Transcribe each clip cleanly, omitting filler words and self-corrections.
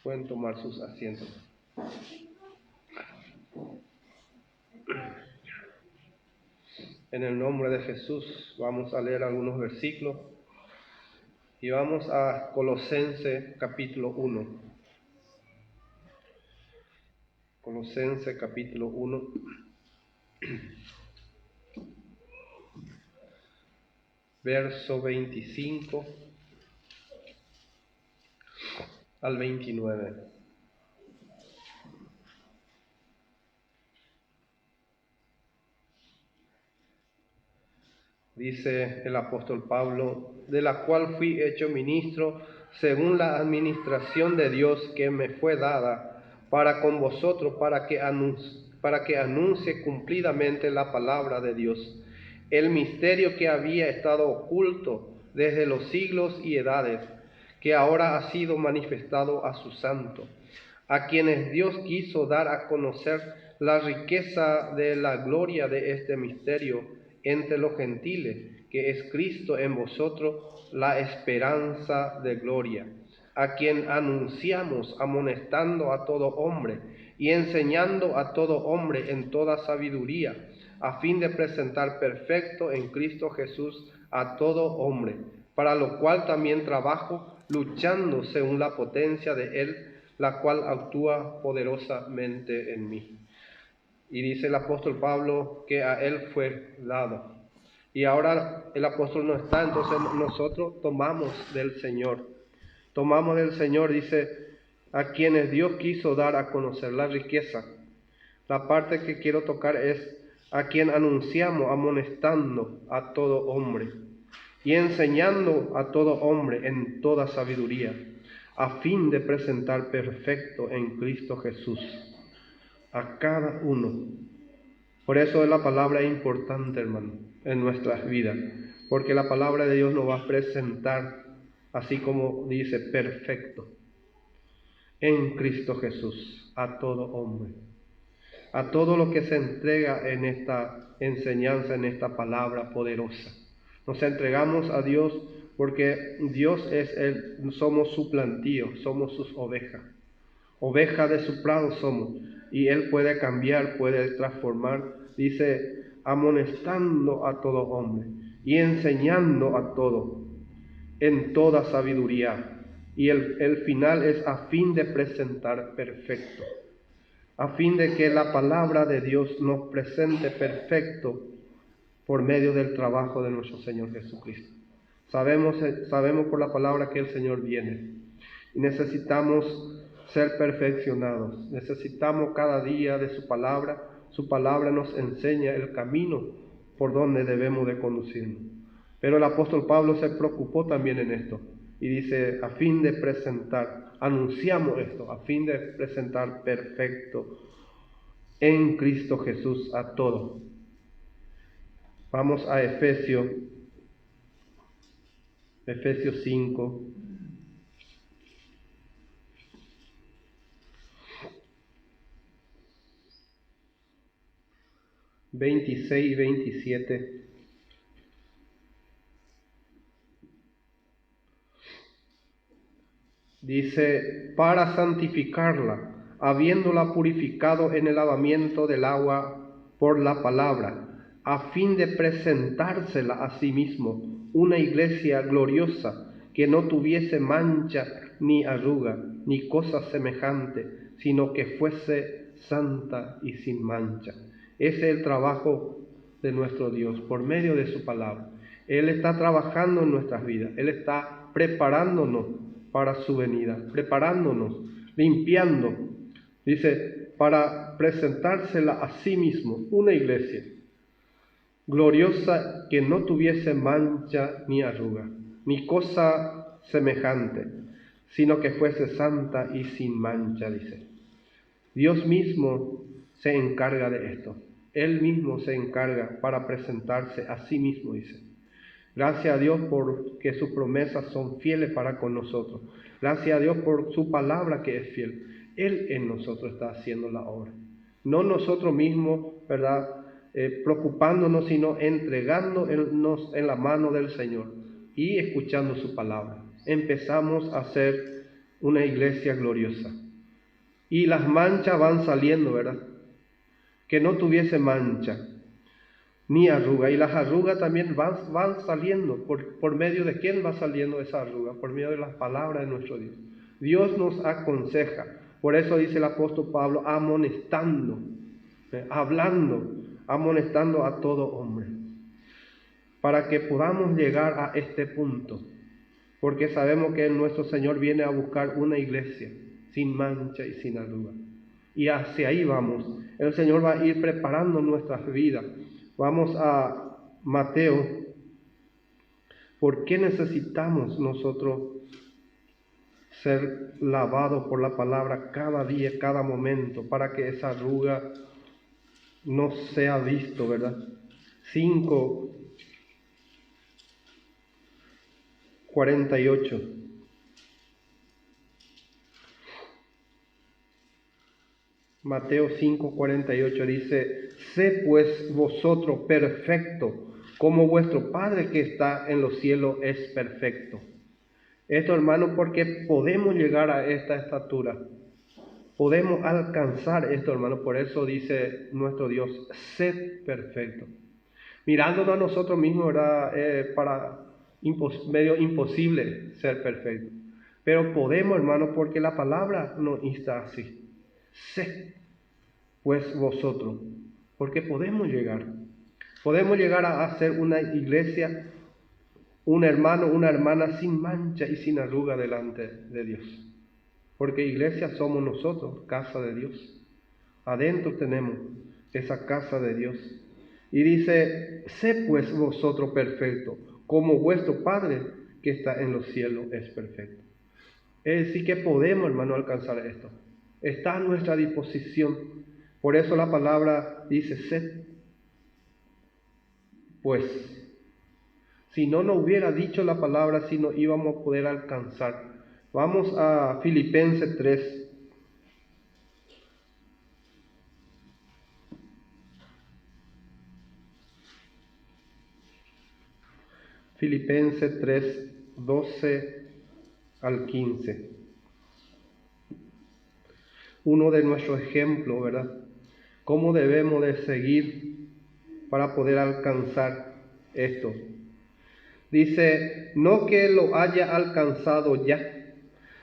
Pueden tomar sus asientos. En el nombre de Jesús vamos a leer algunos versículos y vamos a Colosenses capítulo 1. Colosenses capítulo 1. Verso 25 al 29. Dice el apóstol Pablo: de la cual fui hecho ministro según la administración de Dios que me fue dada para con vosotros, para que anuncie cumplidamente la palabra de Dios, el misterio que había estado oculto desde los siglos y edades, que ahora ha sido manifestado a sus santos, a quienes Dios quiso dar a conocer la riqueza de la gloria de este misterio entre los gentiles, que es Cristo en vosotros, la esperanza de gloria, a quien anunciamos amonestando a todo hombre y enseñando a todo hombre en toda sabiduría, a fin de presentar perfecto en Cristo Jesús a todo hombre, para lo cual también trabajo, luchando según la potencia de Él, la cual actúa poderosamente en mí. Y dice el apóstol Pablo que a Él fue dado. Y ahora el apóstol no está, entonces nosotros tomamos del Señor. Tomamos del Señor, dice, a quienes Dios quiso dar a conocer la riqueza. La parte que quiero tocar es a quien anunciamos amonestando a todo hombre y enseñando a todo hombre en toda sabiduría, a fin de presentar perfecto en Cristo Jesús a cada uno. Por eso la palabra es importante, hermano, en nuestras vidas, porque la palabra de Dios nos va a presentar, así como dice, perfecto en Cristo Jesús a todo hombre, a todo lo que se entrega en esta enseñanza, en esta palabra poderosa. Nos entregamos a Dios porque Dios somos su plantío, somos sus ovejas. Ovejas de su prado somos, y Él puede cambiar, puede transformar. Dice, amonestando a todo hombre y enseñando a todo en toda sabiduría. Y el final es a fin de presentar perfecto, a fin de que la palabra de Dios nos presente perfecto por medio del trabajo de nuestro Señor Jesucristo. Sabemos por la palabra que el Señor viene y necesitamos ser perfeccionados. Necesitamos cada día de su palabra. Su palabra nos enseña el camino por donde debemos de conducirnos. Pero el apóstol Pablo se preocupó también en esto y dice, a fin de presentar, anunciamos esto, a fin de presentar perfecto en Cristo Jesús a todos. Vamos a Efesios 5. ...26 y 27... dice, para santificarla, habiéndola purificado en el lavamiento del agua por la palabra, a fin de presentársela a sí mismo, una iglesia gloriosa, que no tuviese mancha, ni arruga, ni cosa semejante, sino que fuese santa y sin mancha. Ese es el trabajo de nuestro Dios, por medio de su palabra. Él está trabajando en nuestras vidas, Él está preparándonos para su venida, preparándonos, limpiando, dice, para presentársela a sí mismo, una iglesia gloriosa, que no tuviese mancha ni arruga, ni cosa semejante, sino que fuese santa y sin mancha, dice. Dios mismo se encarga de esto. Él mismo se encarga para presentarse a sí mismo, dice. Gracias a Dios porque sus promesas son fieles para con nosotros. Gracias a Dios por su palabra que es fiel. Él en nosotros está haciendo la obra. No nosotros mismos, ¿verdad? Preocupándonos, sino entregándonos en la mano del Señor y escuchando su palabra. Empezamos a ser una iglesia gloriosa. Y las manchas van saliendo, ¿verdad? Que no tuviese mancha ni arruga. Y las arrugas también van saliendo. ¿Por medio de quién va saliendo esa arruga? Por medio de las palabras de nuestro Dios. Dios nos aconseja. Por eso dice el apóstol Pablo, amonestando, hablando, amonestando a todo hombre. Para que podamos llegar a este punto. Porque sabemos que nuestro Señor viene a buscar una iglesia sin mancha y sin arruga. Y hacia ahí vamos. El Señor va a ir preparando nuestras vidas. Vamos a Mateo. ¿Por qué necesitamos nosotros ser lavados por la palabra cada día, cada momento, para que esa arruga no sea visto, ¿verdad? 5:48. Mateo 5:48 dice, sé pues vosotros perfectos, como vuestro Padre que está en los cielos es perfecto. Esto, hermano, porque podemos llegar a esta estatura, podemos alcanzar esto, hermano. Por eso dice nuestro Dios, sed perfecto. Mirándonos a nosotros mismos, ¿verdad? Medio imposible ser perfecto. Pero podemos, hermano, porque la palabra nos insta así. Sed pues vosotros, porque podemos llegar a hacer una iglesia, un hermano, una hermana sin mancha y sin arruga delante de Dios. Porque iglesia somos nosotros, casa de Dios. Adentro tenemos esa casa de Dios. Y dice, sé pues vosotros perfectos, como vuestro Padre que está en los cielos es perfecto. Es decir, que podemos, hermano, alcanzar esto. Está a nuestra disposición. Por eso la palabra dice, sed. Pues, si no nos hubiera dicho la palabra, si no íbamos a poder alcanzar. Vamos a Filipenses 3. Filipenses 3, 12 al 15. Uno de nuestros ejemplos, ¿verdad? ¿Cómo debemos de seguir para poder alcanzar esto? Dice, no que lo haya alcanzado ya,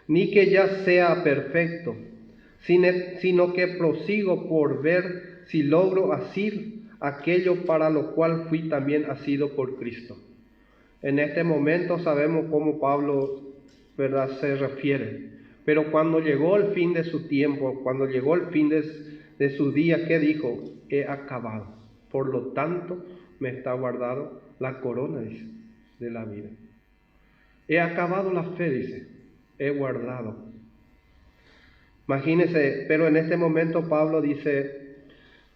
ni que ya sea perfecto, sino que prosigo por ver si logro asir aquello para lo cual fui también asido por Cristo. En este momento sabemos cómo Pablo, ¿verdad?, se refiere. Pero cuando llegó el fin de su tiempo, cuando llegó el fin de su día, ¿qué dijo? He acabado. Por lo tanto, me está guardado la corona, dice, de la vida. He acabado la fe, dice. He guardado. Imagínense, pero en este momento Pablo dice,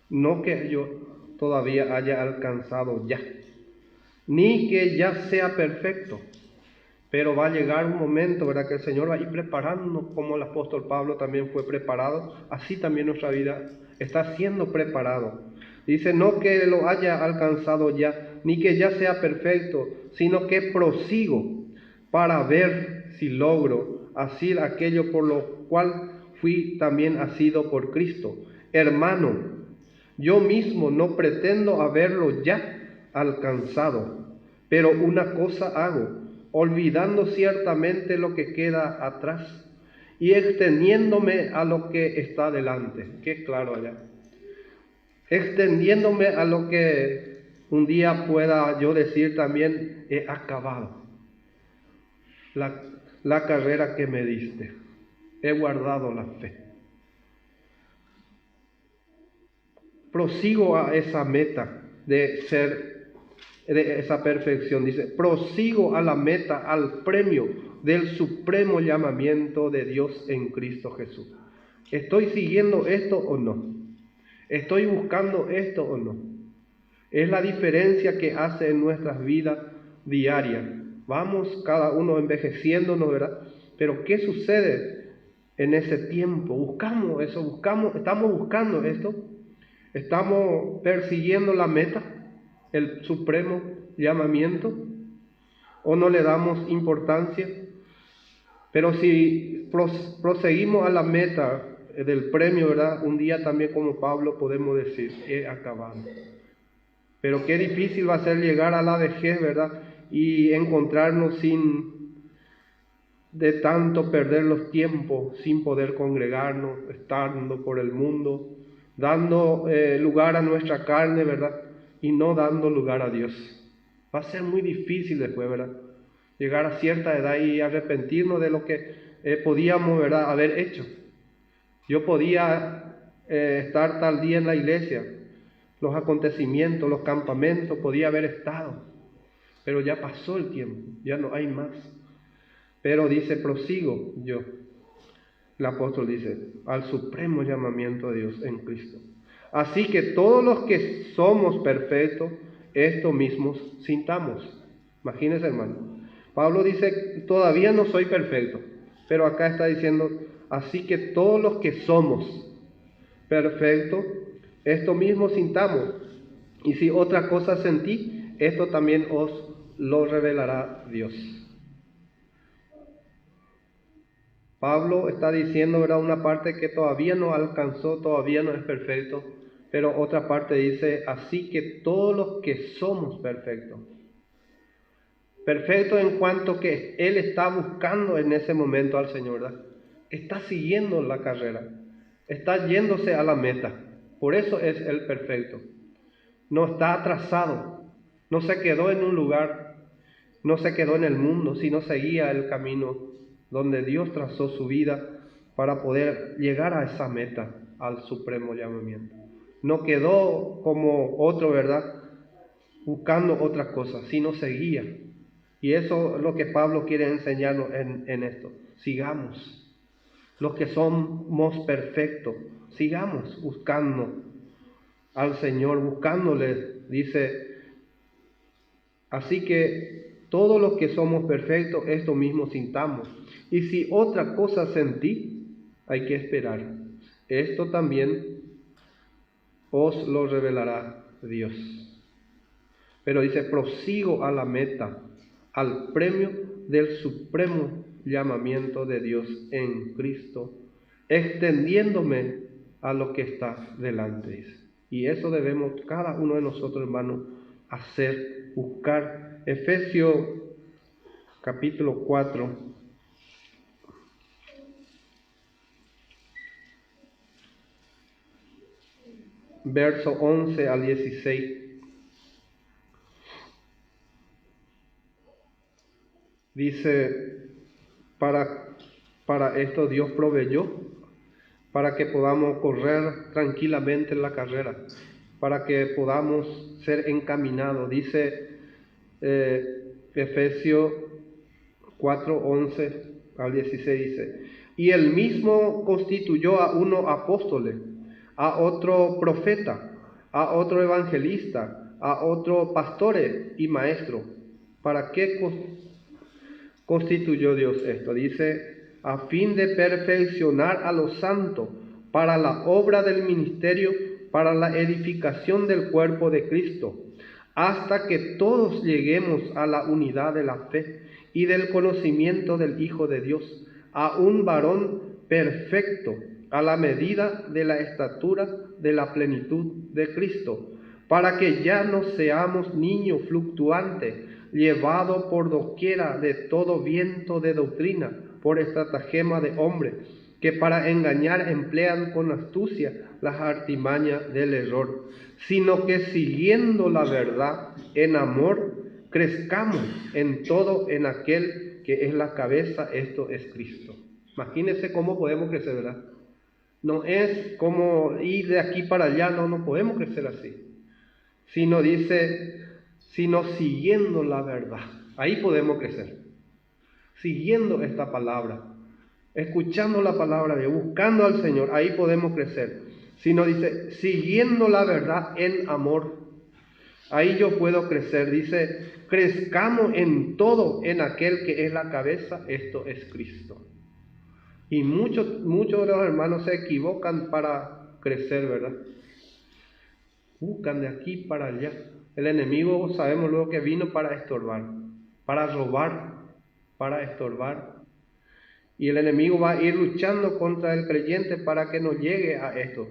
no que yo todavía haya alcanzado ya, ni que ya sea perfecto, pero va a llegar un momento, ¿verdad?, que el Señor va a ir preparándonos, como el apóstol Pablo también fue preparado, así también nuestra vida está siendo preparado. Dice, no que lo haya alcanzado ya, ni que ya sea perfecto, sino que prosigo para ver si logro asir aquello por lo cual fui también asido por Cristo. Hermano, yo mismo no pretendo haberlo ya alcanzado, pero una cosa hago, olvidando ciertamente lo que queda atrás y extendiéndome a lo que está delante. Qué claro allá. Extendiéndome a lo que un día pueda yo decir también, he acabado la carrera que me diste, he guardado la fe. Prosigo a esa meta de esa perfección. Dice, prosigo a la meta, al premio del supremo llamamiento de Dios en Cristo Jesús. ¿Estoy siguiendo esto o no? ¿Estoy buscando esto o no? Es la diferencia que hace en nuestras vidas diarias. Vamos cada uno envejeciéndonos, ¿verdad? Pero ¿qué sucede en ese tiempo? Buscamos eso, estamos buscando esto. ¿Estamos persiguiendo la meta, el supremo llamamiento? ¿O no le damos importancia? Pero si proseguimos a la meta del premio, ¿verdad? Un día también, como Pablo, podemos decir, he acabado. Pero qué difícil va a ser llegar a la vejez, ¿verdad? Y encontrarnos de tanto perder los tiempos, sin poder congregarnos, estando por el mundo, dando lugar a nuestra carne, ¿verdad? Y no dando lugar a Dios. Va a ser muy difícil después, ¿verdad? Llegar a cierta edad y arrepentirnos de lo que podíamos, ¿verdad?, haber hecho. Yo podía estar tal día en la iglesia, los acontecimientos, los campamentos, podía haber estado, pero ya pasó el tiempo, ya no hay más. Pero dice, prosigo yo. El apóstol dice, al supremo llamamiento de Dios en Cristo. Así que todos los que somos perfectos, esto mismos sintamos. Imagínense, hermano. Pablo dice, todavía no soy perfecto, pero acá está diciendo, así que todos los que somos perfectos, esto mismo sintamos. Y si otra cosa sentí, esto también os lo revelará Dios. Pablo está diciendo, ¿verdad?, una parte que todavía no alcanzó, todavía no es perfecto, pero otra parte dice, así que todos los que somos perfectos. Perfecto en cuanto que él está buscando en ese momento al Señor, ¿verdad? Está siguiendo la carrera, está yéndose a la meta. Por eso es el perfecto. No está atrasado, no se quedó en un lugar, no se quedó en el mundo, sino seguía el camino donde Dios trazó su vida para poder llegar a esa meta, al supremo llamamiento. No quedó como otro, ¿verdad?, buscando otra cosa, sino seguía. Y eso es lo que Pablo quiere enseñarnos en esto. Sigamos. Los que somos perfectos, sigamos buscando al Señor, buscándole, dice. Así que todos los que somos perfectos, esto mismo sintamos. Y si otra cosa sentí, hay que esperar. Esto también os lo revelará Dios. Pero dice, prosigo a la meta, al premio del supremo llamamiento de Dios en Cristo, extendiéndome a lo que está delante, dice. Y eso debemos cada uno de nosotros, hermanos, hacer, buscar. Efesios capítulo 4, verso 11 al 16. Dice, para esto Dios proveyó, para que podamos correr tranquilamente en la carrera, para que podamos ser encaminados. Dice Efesios 4, 11 al 16, dice, y él mismo constituyó a uno apóstoles, a otro profeta, a otro evangelista, a otro pastores y maestros. ¿Para qué constituyó Dios esto? Dice, a fin de perfeccionar a los santos para la obra del ministerio, para la edificación del cuerpo de Cristo, hasta que todos lleguemos a la unidad de la fe y del conocimiento del Hijo de Dios, a un varón perfecto, a la medida de la estatura de la plenitud de Cristo, para que ya no seamos niños fluctuantes, llevados por doquiera de todo viento de doctrina, por estratagema de hombres, que para engañar emplean con astucia las artimañas del error, sino que siguiendo la verdad en amor, crezcamos en todo en aquel que es la cabeza, esto es Cristo. Imagínense cómo podemos crecer, ¿verdad? No es como ir de aquí para allá, no podemos crecer así. Sino dice, sino siguiendo la verdad. Ahí podemos crecer. Siguiendo esta palabra, escuchando la palabra de Dios, buscando al Señor, ahí podemos crecer. Sino dice, siguiendo la verdad en amor. Ahí yo puedo crecer. Dice, crezcamos en todo en aquel que es la cabeza, esto es Cristo. Y muchos de los hermanos se equivocan para crecer, ¿verdad? Buscan de aquí para allá. El enemigo, sabemos luego que vino para estorbar, para robar, para estorbar Y el enemigo va a ir luchando contra el creyente para que no llegue a esto.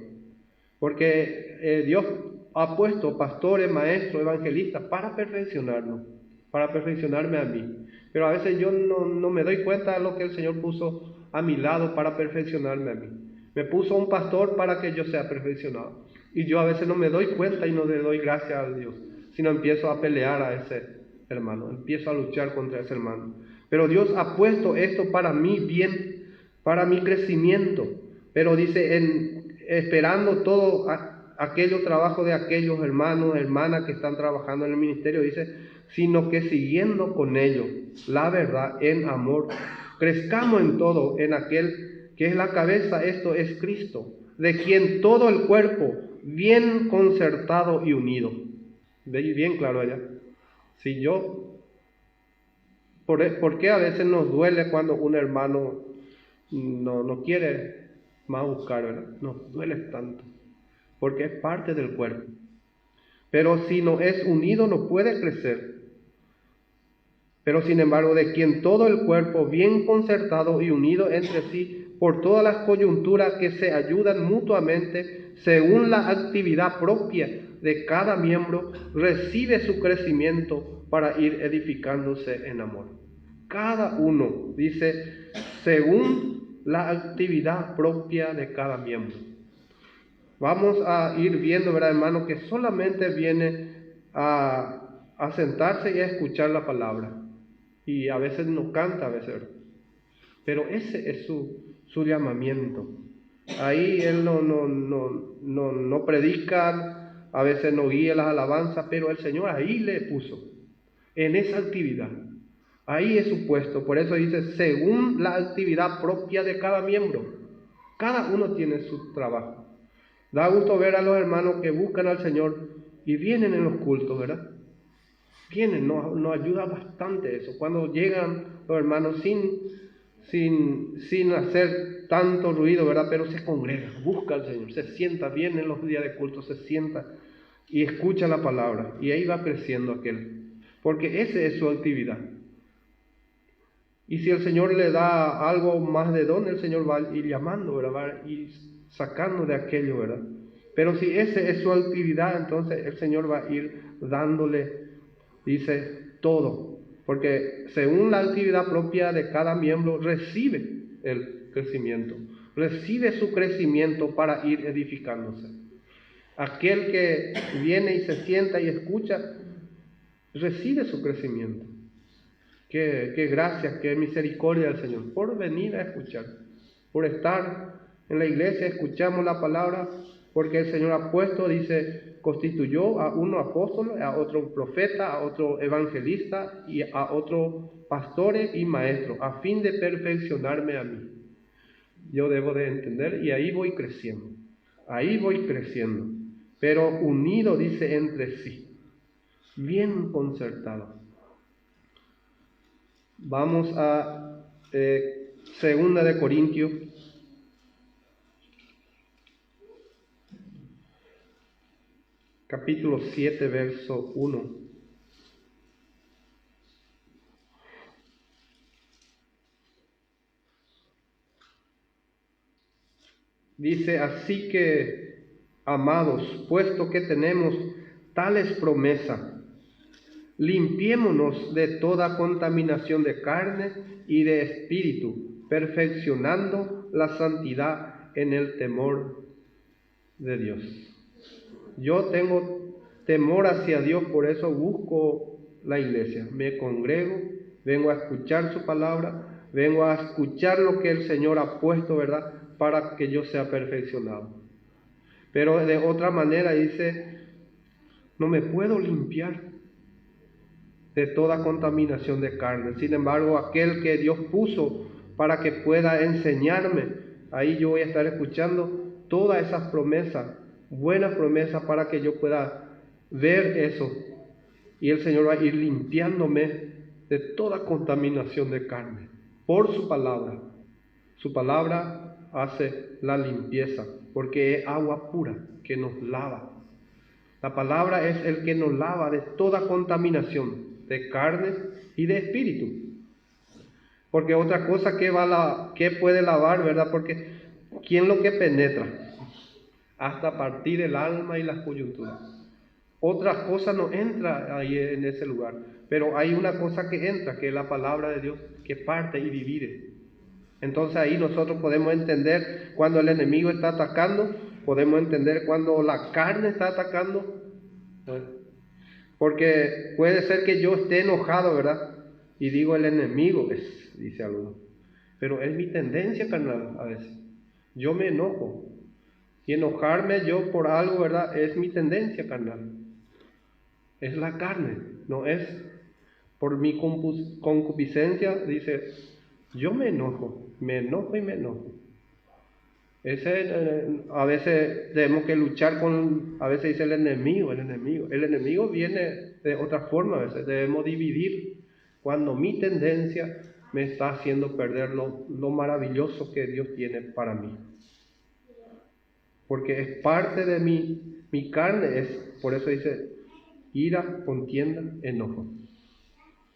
Porque Dios ha puesto pastores, maestros, evangelistas para perfeccionarnos, para perfeccionarme a mí. Pero a veces yo no me doy cuenta de lo que el Señor puso a mi lado para perfeccionarme a mí. Me puso un pastor para que yo sea perfeccionado. Y yo a veces no me doy cuenta y no le doy gracias a Dios, sino empiezo a pelear a ese hermano, empiezo a luchar contra ese hermano. Pero Dios ha puesto esto para mi bien, para mi crecimiento. Pero dice, esperando todo aquello trabajo de aquellos hermanos, hermanas que están trabajando en el ministerio, dice, sino que siguiendo con ellos la verdad en amor, crezcamos en todo en aquel que es la cabeza, esto es Cristo, de quien todo el cuerpo, bien concertado y unido. ¿Veis bien claro allá? Si yo, ¿por qué a veces nos duele cuando un hermano no quiere más buscar, ¿verdad? Nos duele tanto, porque es parte del cuerpo. Pero si no es unido, no puede crecer. Pero sin embargo, de quien todo el cuerpo, bien concertado y unido entre sí, por todas las coyunturas que se ayudan mutuamente, según la actividad propia de cada miembro, recibe su crecimiento para ir edificándose en amor. Cada uno, dice, según la actividad propia de cada miembro. Vamos a ir viendo, ¿verdad, hermano? Que solamente viene a sentarse y a escuchar la palabra. Y a veces no canta, a veces, ¿verdad? Pero ese es su llamamiento. Ahí él no predica, a veces no guía las alabanzas, pero el Señor ahí le puso, en esa actividad. Ahí es su puesto. Por eso dice, según la actividad propia de cada miembro. Cada uno tiene su trabajo. Da gusto ver a los hermanos que buscan al Señor y vienen en los cultos, ¿verdad? Vienen, nos ayuda bastante eso. Cuando llegan los hermanos sin hacer tanto ruido, ¿verdad? Pero se congregan, busca al Señor, se sienta, viene en los días de culto, se sienta y escucha la palabra. Y ahí va creciendo aquel. Porque esa es su actividad. Y si el Señor le da algo más de don, el Señor va a ir llamando, ¿verdad? Va a ir sacando de aquello, ¿verdad? Pero si esa es su actividad, entonces el Señor va a ir dándole, dice, todo. Porque según la actividad propia de cada miembro, recibe el crecimiento. Recibe su crecimiento para ir edificándose. Aquel que viene y se sienta y escucha, recibe su crecimiento. Qué gracia, qué misericordia del Señor por venir a escuchar, por estar en la iglesia, escuchamos la palabra, porque el Señor ha puesto, dice, constituyó a uno apóstol, a otro profeta, a otro evangelista y a otro pastores y maestros, a fin de perfeccionarme a mí. Yo debo de entender y ahí voy creciendo, pero unido, dice, entre sí, bien concertado. Vamos a 2 de Corintios, capítulo 7, verso 1. Dice, así que, amados, puesto que tenemos tales promesas, limpiémonos de toda contaminación de carne y de espíritu, perfeccionando la santidad en el temor de Dios. Yo tengo temor hacia Dios, por eso busco la iglesia, me congrego, vengo a escuchar su palabra, vengo a escuchar lo que el Señor ha puesto, ¿verdad?, para que yo sea perfeccionado. Pero de otra manera dice, no me puedo limpiar de toda contaminación de carne. Sin embargo, aquel que Dios puso para que pueda enseñarme, ahí yo voy a estar escuchando todas esas promesas, buenas promesas, para que yo pueda ver eso. Y el Señor va a ir limpiándome de toda contaminación de carne por su palabra. Su palabra hace la limpieza, porque es agua pura que nos lava. La palabra es el que nos lava de toda contaminación de carne y de espíritu. Porque otra cosa que puede lavar, ¿verdad? Porque ¿quién lo que penetra? Hasta partir el alma y las coyunturas. Otra cosa no entra ahí en ese lugar, pero hay una cosa que entra, que es la palabra de Dios, que parte y divide. Entonces ahí nosotros podemos entender cuando el enemigo está atacando, podemos entender cuando la carne está atacando, porque puede ser que yo esté enojado, ¿verdad? Y digo el enemigo es, dice alguno, pero es mi tendencia carnal a veces. Yo me enojo, y enojarme yo por algo, ¿verdad? Es mi tendencia carnal. Es la carne, no es por mi concupiscencia, dice, yo me enojo y me enojo. A veces tenemos que luchar con, a veces dice el enemigo. El enemigo viene de otra forma, a veces debemos dividir cuando mi tendencia me está haciendo perder lo maravilloso que Dios tiene para mí. Porque es parte de mi carne, por eso dice, ira, contienda, enojo.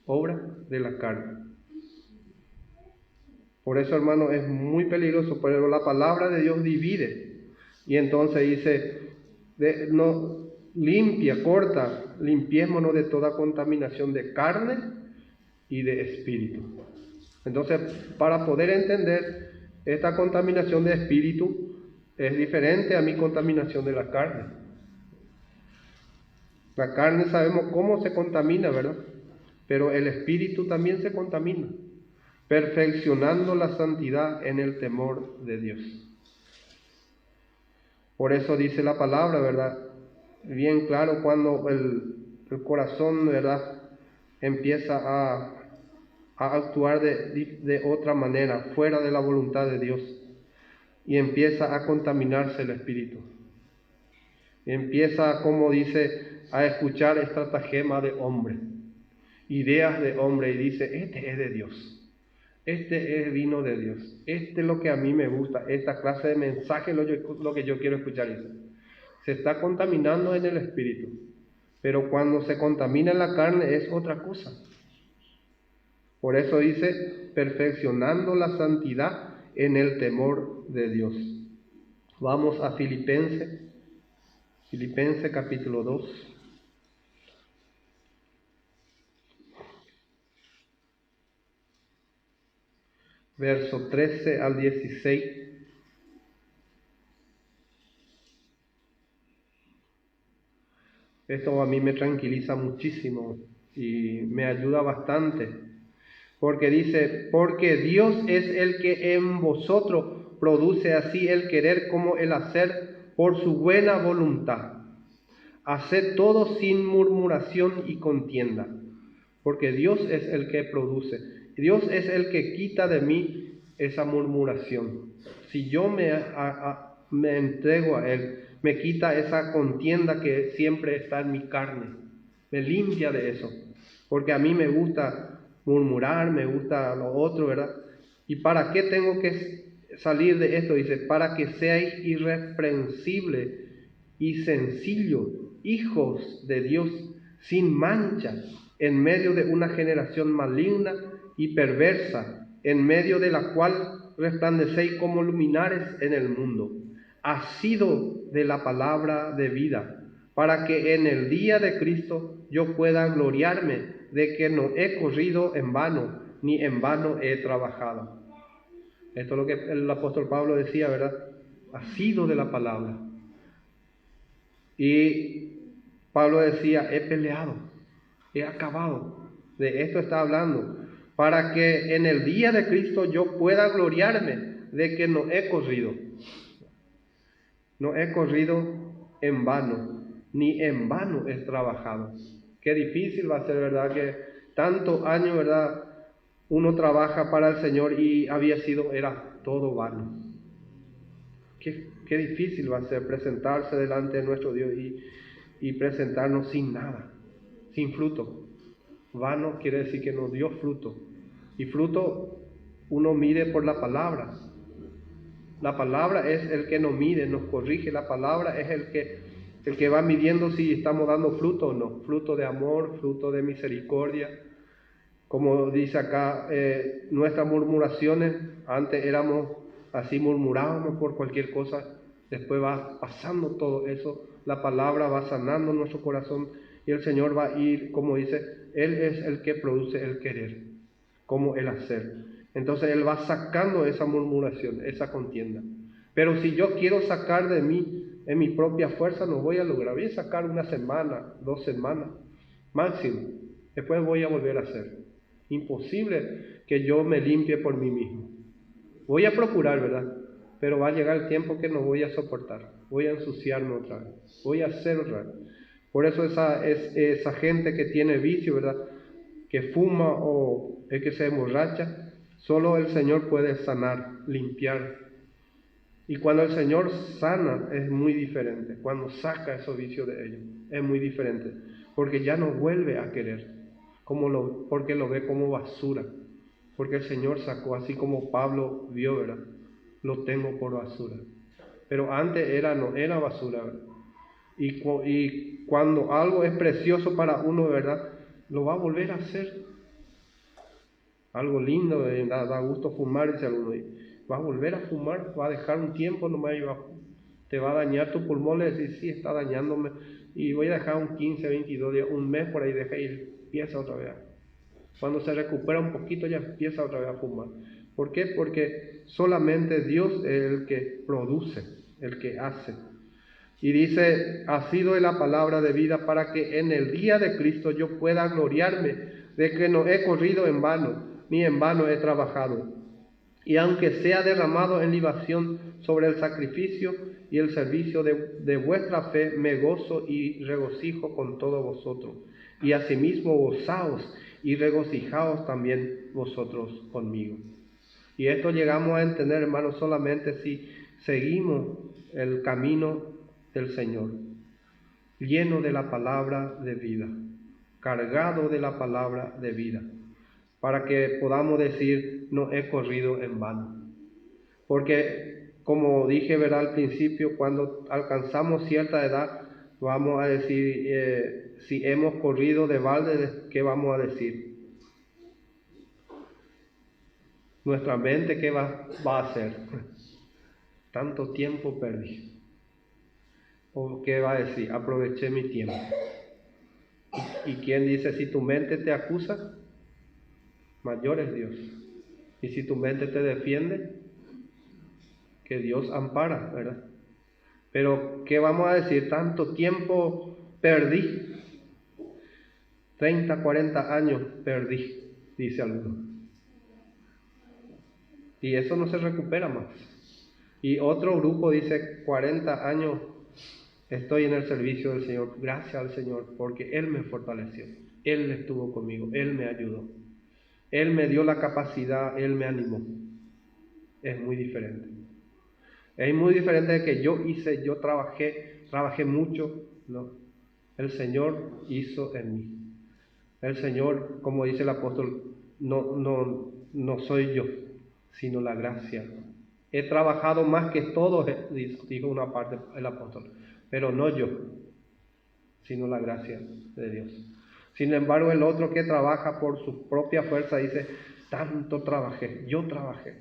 Obra de la carne. Por eso, hermano, es muy peligroso, pero la palabra de Dios divide. Y entonces dice, limpiémonos de toda contaminación de carne y de espíritu. Entonces, para poder entender esta contaminación de espíritu, es diferente a mi contaminación de la carne. La carne sabemos cómo se contamina, ¿verdad? Pero el espíritu también se contamina, perfeccionando la santidad en el temor de Dios. Por eso dice la palabra, ¿verdad? Bien claro, cuando el corazón, ¿verdad?, empieza a actuar de otra manera, fuera de la voluntad de Dios, y empieza a contaminarse el espíritu. Empieza, como dice, a escuchar estratagema de hombre, ideas de hombre, y dice, este es de Dios. Este vino de Dios. Este es lo que a mí me gusta. Esta clase de mensaje es lo que yo quiero escuchar. Se está contaminando en el espíritu. Pero cuando se contamina en la carne es otra cosa. Por eso dice, perfeccionando la santidad en el temor de Dios. Vamos a Filipenses capítulo 2. Verso 13 al 16. Esto a mí me tranquiliza muchísimo y me ayuda bastante. Porque dice, porque Dios es el que en vosotros produce así el querer como el hacer por su buena voluntad. Haced todo sin murmuración y contienda. Porque Dios es el que produce. Dios es el que quita de mí esa murmuración. Si yo me entrego a Él, me quita esa contienda que siempre está en mi carne. Me limpia de eso. Porque a mí me gusta murmurar, me gusta lo otro, ¿verdad? ¿Y para qué tengo que salir de esto? Dice, para que seáis irreprensibles y sencillos, hijos de Dios, sin mancha, en medio de una generación maligna y perversa, en medio de la cual resplandecéis como luminares en el mundo, asido de la palabra de vida, para que en el día de Cristo yo pueda gloriarme de que no he corrido en vano, ni en vano he trabajado. Esto es lo que el apóstol Pablo decía, ¿verdad? Asido de la palabra. Y Pablo decía, he peleado, he acabado. De esto está hablando. Para que en el día de Cristo yo pueda gloriarme de que no he corrido. No he corrido en vano, ni en vano he trabajado. Qué difícil va a ser, ¿verdad? Que tantos años, ¿verdad? Uno trabaja para el Señor y era todo vano. Qué difícil va a ser presentarse delante de nuestro Dios y presentarnos sin nada, sin fruto. Vano quiere decir que no dio fruto. Y fruto uno mide por la palabra. La palabra es el que nos mide, nos corrige. La palabra es el que va midiendo si estamos dando fruto o no. Fruto de amor, fruto de misericordia. Como dice acá, nuestras murmuraciones, antes éramos así, murmurábamos por cualquier cosa, después va pasando todo eso, la palabra va sanando nuestro corazón y el Señor va a ir, como dice, Él es el que produce el querer, como el hacer. Entonces Él va sacando esa murmuración, esa contienda. Pero si yo quiero sacar de mí, en mi propia fuerza, no voy a lograr. Voy a sacar 1 semana, 2 semanas, máximo. Después voy a volver a hacer. Imposible que yo me limpie por mí mismo. Voy a procurar, ¿verdad? Pero va a llegar el tiempo que no voy a soportar. Voy a ensuciarme otra vez. Voy a hacer otra vez. Por eso esa gente que tiene vicio, ¿verdad? Que fuma o es que se emborracha, solo el Señor puede sanar, limpiar. Y cuando el Señor sana es muy diferente. Cuando saca esos vicios de ellos es muy diferente. Porque ya no vuelve a querer. Porque lo ve como basura. Porque el Señor sacó, así como Pablo vio, ¿verdad? Lo tengo por basura. Pero antes no era basura, ¿verdad? Y cuando algo es precioso para uno, ¿verdad? Lo va a volver a hacer. Algo lindo, da gusto fumar, dice alguno. Va a volver a fumar, va a dejar un tiempo nomás y te va a dañar tu pulmón. Le decís, sí, está dañándome. Y voy a dejar un 15, 22 días, un mes por ahí, deja y empieza otra vez. Cuando se recupera un poquito ya empieza otra vez a fumar. ¿Por qué? Porque solamente Dios es el que produce, el que hace. Y dice, ha sido la palabra de vida para que en el día de Cristo yo pueda gloriarme de que no he corrido en vano, ni en vano he trabajado. Y aunque sea derramado en libación sobre el sacrificio y el servicio de vuestra fe, me gozo y regocijo con todos vosotros. Y asimismo gozaos y regocijaos también vosotros conmigo. Y esto llegamos a entender, hermanos, solamente si seguimos el camino del Señor, lleno de la palabra de vida, cargado de la palabra de vida, para que podamos decir, no he corrido en vano. Porque, como dije, ¿verdad? Al principio, cuando alcanzamos cierta edad, vamos a decir, si hemos corrido de balde, ¿qué vamos a decir? Nuestra mente, ¿qué va a hacer? Tanto tiempo perdí. ¿O qué va a decir? Aproveché mi tiempo. ¿Y quién dice? Si tu mente te acusa, mayor es Dios. Y si tu mente te defiende, que Dios ampara, ¿verdad? Pero, ¿qué vamos a decir? Tanto tiempo perdí. 30, 40 años perdí, dice alguno. Y eso no se recupera más. Y otro grupo dice, 40 años estoy en el servicio del Señor. Gracias al Señor, porque Él me fortaleció. Él estuvo conmigo, Él me ayudó. Él me dio la capacidad, Él me animó. Es muy diferente. Es muy diferente de que yo trabajé mucho, ¿no? El Señor hizo en mí. El Señor, como dice el apóstol, no soy yo, sino la gracia. He trabajado más que todos, dijo una parte el apóstol, pero no yo, sino la gracia de Dios. Sin embargo, el otro que trabaja por su propia fuerza dice, tanto trabajé, yo trabajé,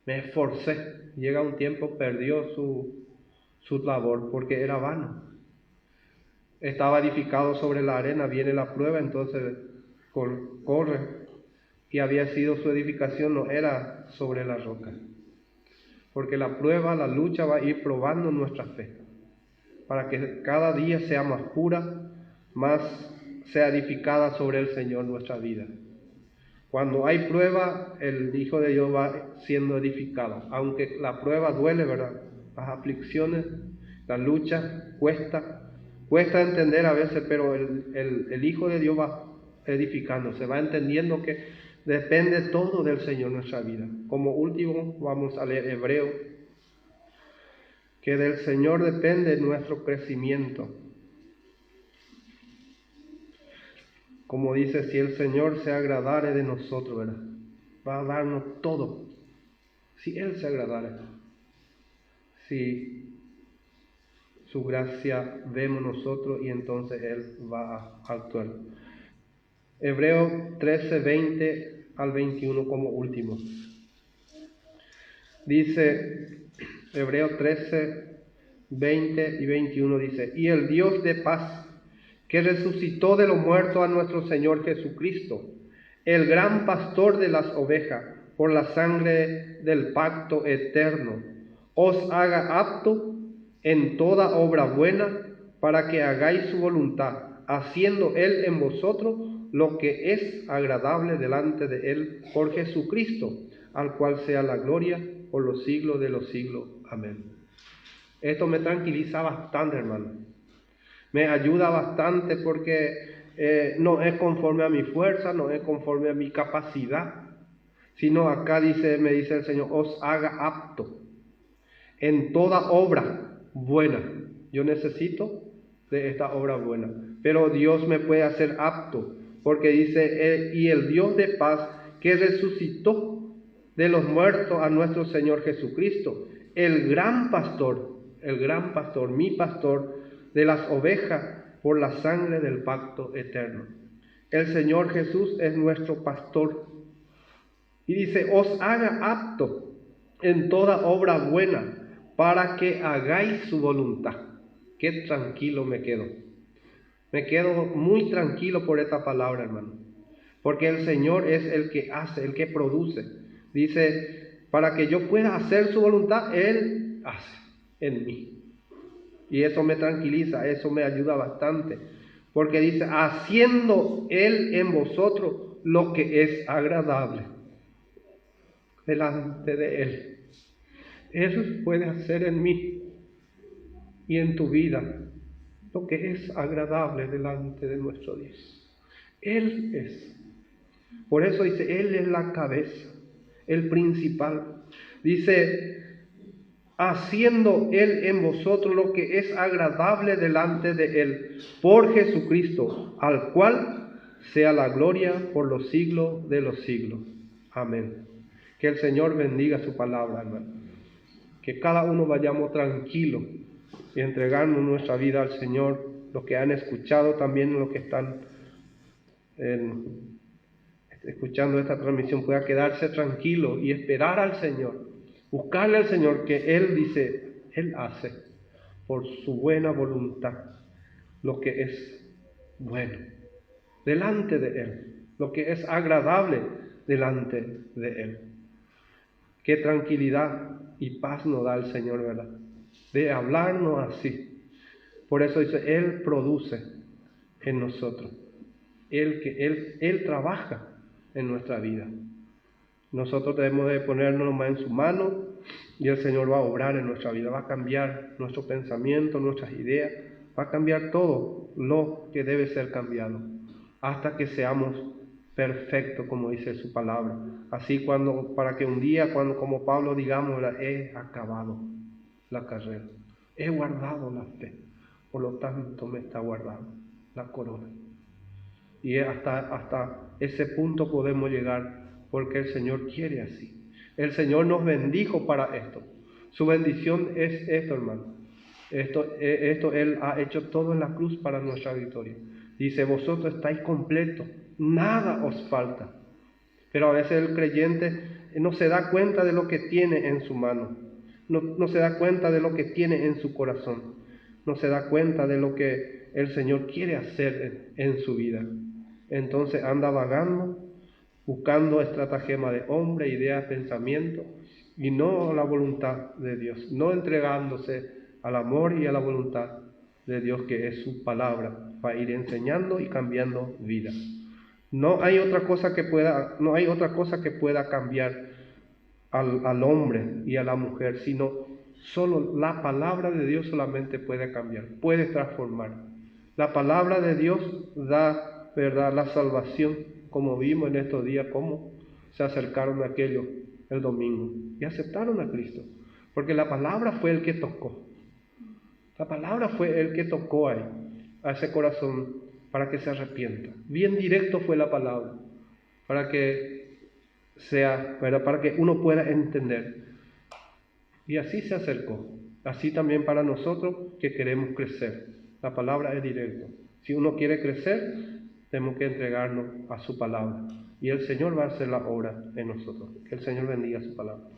me esforcé. Llega un tiempo, perdió su labor porque era vano. Estaba edificado sobre la arena, viene la prueba, entonces corre. Y había sido su edificación, no era sobre la roca. Porque la prueba, la lucha va a ir probando nuestra fe. Para que cada día sea más pura, más sea edificada sobre el Señor nuestra vida. Cuando hay prueba, el Hijo de Dios va siendo edificado. Aunque la prueba duele, ¿verdad? Las aflicciones, la lucha, cuesta entender a veces, pero el Hijo de Dios va edificando, se va entendiendo que depende todo del Señor nuestra vida. Como último vamos a leer Hebreo, que del Señor depende nuestro crecimiento. Como dice, si el Señor se agradare de nosotros, ¿verdad? Va a darnos todo. Si Él se agradare. Si su gracia vemos nosotros y entonces Él va a actuar. Hebreos 13, 20 al 21 como último. Dice, Hebreos 13, 20 y 21 dice, y el Dios de paz, que resucitó de los muertos a nuestro Señor Jesucristo, el gran pastor de las ovejas, por la sangre del pacto eterno, os haga apto en toda obra buena, para que hagáis su voluntad, haciendo Él en vosotros lo que es agradable delante de Él, por Jesucristo, al cual sea la gloria por los siglos de los siglos. Amén. Esto me tranquiliza bastante, hermano. Me ayuda bastante porque no es conforme a mi fuerza, no es conforme a mi capacidad, sino acá me dice el Señor, os haga apto en toda obra buena. Yo necesito de esta obra buena, pero Dios me puede hacer apto, porque dice, y el Dios de paz, que resucitó de los muertos a nuestro Señor Jesucristo, el gran pastor, mi pastor de las ovejas, por la sangre del pacto eterno. El Señor Jesús es nuestro pastor. Y dice, os haga apto en toda obra buena, para que hagáis su voluntad. Qué tranquilo me quedo. Me quedo muy tranquilo por esta palabra, hermano. Porque el Señor es el que hace, el que produce. Dice, para que yo pueda hacer su voluntad, Él hace en mí. Y eso me tranquiliza, eso me ayuda bastante. Porque dice, haciendo Él en vosotros lo que es agradable delante de Él. Él puede hacer en mí y en tu vida lo que es agradable delante de nuestro Dios. Él es. Por eso dice, Él es la cabeza, el principal. Dice, haciendo Él en vosotros lo que es agradable delante de Él, por Jesucristo, al cual sea la gloria por los siglos de los siglos. Amén. Que el Señor bendiga su palabra, hermano. Que cada uno vayamos tranquilos y entregando nuestra vida al Señor. Los que han escuchado, también los que están escuchando esta transmisión, pueda quedarse tranquilo y esperar al Señor. Buscarle al Señor, que Él dice, Él hace por su buena voluntad lo que es bueno delante de Él, lo que es agradable delante de Él. Qué tranquilidad y paz nos da el Señor, ¿verdad? De hablarnos así. Por eso dice, Él produce en nosotros. Él trabaja en nuestra vida. Nosotros debemos de ponernos más en su mano y el Señor va a obrar en nuestra vida. Va a cambiar nuestro pensamiento, nuestras ideas. Va a cambiar todo lo que debe ser cambiado. Hasta que seamos perfectos, como dice su palabra. Así para que un día, como Pablo digamos, he acabado la carrera. He guardado la fe. Por lo tanto me está guardando la corona. Y hasta ese punto podemos llegar, porque el Señor quiere así. El Señor nos bendijo para esto. Su bendición es esto, hermano. Esto Él ha hecho todo en la cruz para nuestra victoria. Dice, vosotros estáis completos, nada os falta. Pero a veces el creyente no se da cuenta de lo que tiene en su mano. No se da cuenta de lo que tiene en su corazón. No se da cuenta de lo que el Señor quiere hacer en su vida. Entonces anda vagando, buscando estratagema de hombre, ideas, pensamientos, y no la voluntad de Dios, no entregándose al amor y a la voluntad de Dios, que es su palabra, para ir enseñando y cambiando vidas. No hay otra cosa que pueda cambiar al hombre y a la mujer, sino solo la palabra de Dios solamente puede cambiar, puede transformar. La palabra de Dios da, ¿verdad?, la salvación, como vimos en estos días, cómo se acercaron aquellos el domingo y aceptaron a Cristo, porque la palabra fue el que tocó. La palabra fue el que tocó ahí, a ese corazón, para que se arrepienta. Bien directo fue la palabra, para que sea, ¿verdad?, para que uno pueda entender. Y así se acercó. Así también para nosotros que queremos crecer. La palabra es directa. Si uno quiere crecer, tenemos que entregarnos a su palabra. Y el Señor va a hacer la obra en nosotros. Que el Señor bendiga su palabra.